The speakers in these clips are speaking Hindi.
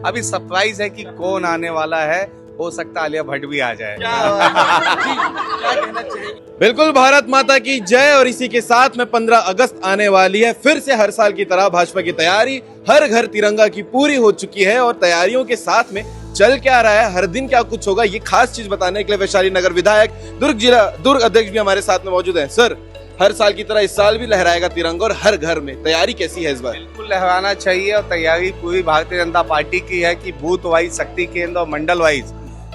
अभी सरप्राइज है कि कौन आने वाला है, हो सकता है आलिया भट्ट भी आ जाए। क्या कहना चाहिए? बिल्कुल, भारत माता की जय। और इसी के साथ में 15 अगस्त आने वाली है। फिर से हर साल की तरह भाजपा की तैयारी हर घर तिरंगा की पूरी हो चुकी है और तैयारियों के साथ में चल क्या रहा है, हर दिन क्या कुछ होगा, ये खास चीज बताने के लिए वैशाली नगर विधायक दुर्ग अध्यक्ष भी हमारे साथ में मौजूद हैं। सर, हर साल की तरह इस साल भी लहराएगा तिरंगा और हर घर में तैयारी कैसी है इस बार? बिल्कुल लहराना चाहिए और तैयारी पूरी भारतीय जनता पार्टी की है कि बूथ वाइज, शक्ति केंद्र और मंडल वाइज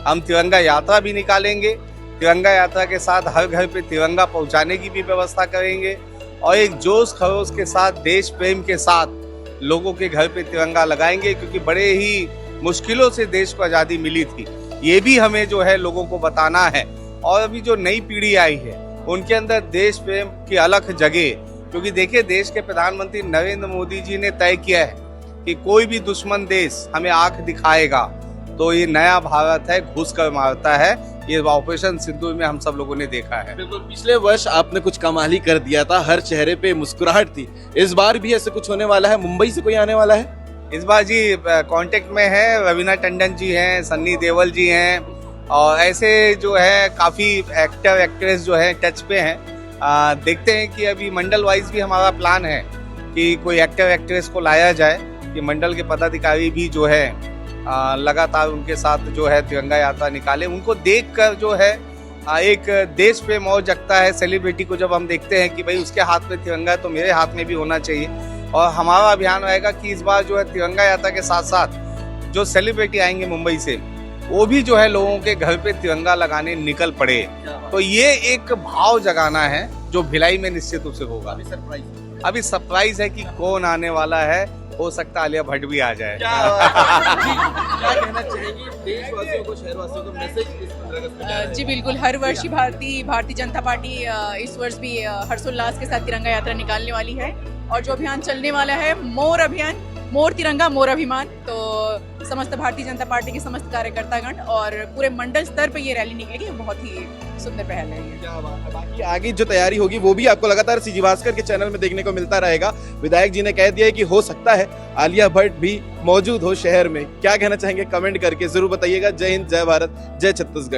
हम तिरंगा यात्रा भी निकालेंगे। तिरंगा यात्रा के साथ हर घर पे तिरंगा पहुंचाने की भी व्यवस्था करेंगे और एक जोश खरोश के साथ, देश प्रेम के साथ लोगों के घर पे तिरंगा लगाएंगे, क्योंकि बड़े ही मुश्किलों से देश को आज़ादी मिली थी। ये भी हमें जो है लोगों को बताना है। और अभी जो नई पीढ़ी आई है उनके अंदर देश प्रेम की अलग जगह, क्योंकि देखिए देश के प्रधानमंत्री नरेंद्र मोदी जी ने तय किया है कि कोई भी दुश्मन देश हमें आंख दिखाएगा तो ये नया भारत है, घुस कर मारता है। ये ऑपरेशन सिंदूर में हम सब लोगों ने देखा है। बिल्कुल, पिछले वर्ष आपने कुछ कमाल ही कर दिया था, हर चेहरे पे मुस्कुराहट थी। इस बार भी ऐसे कुछ होने वाला है? मुंबई से कोई आने वाला है इस बार जी? कांटेक्ट में है, रवीना टंडन जी हैं, सन्नी देओल जी हैं और ऐसे जो है काफी एक्टर एक्ट्रेस जो है टच पे हैं। देखते हैं कि अभी मंडल वाइज भी हमारा प्लान है कि कोई एक्टर एक्ट्रेस को लाया जाए कि मंडल के पदाधिकारी भी जो है लगातार उनके साथ जो है तिरंगा यात्रा निकाले। उनको देखकर जो है एक देश पे मोह जगता है। सेलिब्रिटी को जब हम देखते हैं कि भाई उसके हाथ में तिरंगा है तो मेरे हाथ में भी होना चाहिए। और हमारा अभियान रहेगा कि इस बार जो है तिरंगा यात्रा के साथ साथ जो सेलिब्रिटी आएंगे मुंबई से, वो भी जो है लोगों के घर पे तिरंगा लगाने निकल पड़े। तो ये एक भाव जगाना है जो भिलाई में निश्चित रूप से होगा। अभी सरप्राइज है कि कौन आने वाला है, हो सकता है आलिया भट्ट भी आ जाए। क्या कहना चाहेंगे देशवासियों को, शहरवासियों को मैसेज इस 15 अगस्त में? जी बिल्कुल, हर वर्ष ही भारतीय जनता पार्टी इस वर्ष भी हर्षोल्लास के साथ तिरंगा यात्रा निकालने वाली है। और जो अभियान चलने वाला है, मोर अभियान, मोर तिरंगा मोर अभिमान, तो समस्त भारतीय जनता पार्टी के समस्त कार्यकर्तागण और पूरे मंडल स्तर पे ये रैली निकलेगी। बहुत ही सुंदर पहल है ये। क्या बात है। बाकी आगे जो तैयारी होगी वो भी आपको लगातार सीजी भास्कर के चैनल में देखने को मिलता रहेगा। विधायक जी ने कह दिया है कि हो सकता है आलिया भट्ट भी मौजूद हो शहर में। क्या कहना चाहेंगे कमेंट करके जरूर बताइएगा। जय हिंद, जय भारत, जय छत्तीसगढ़।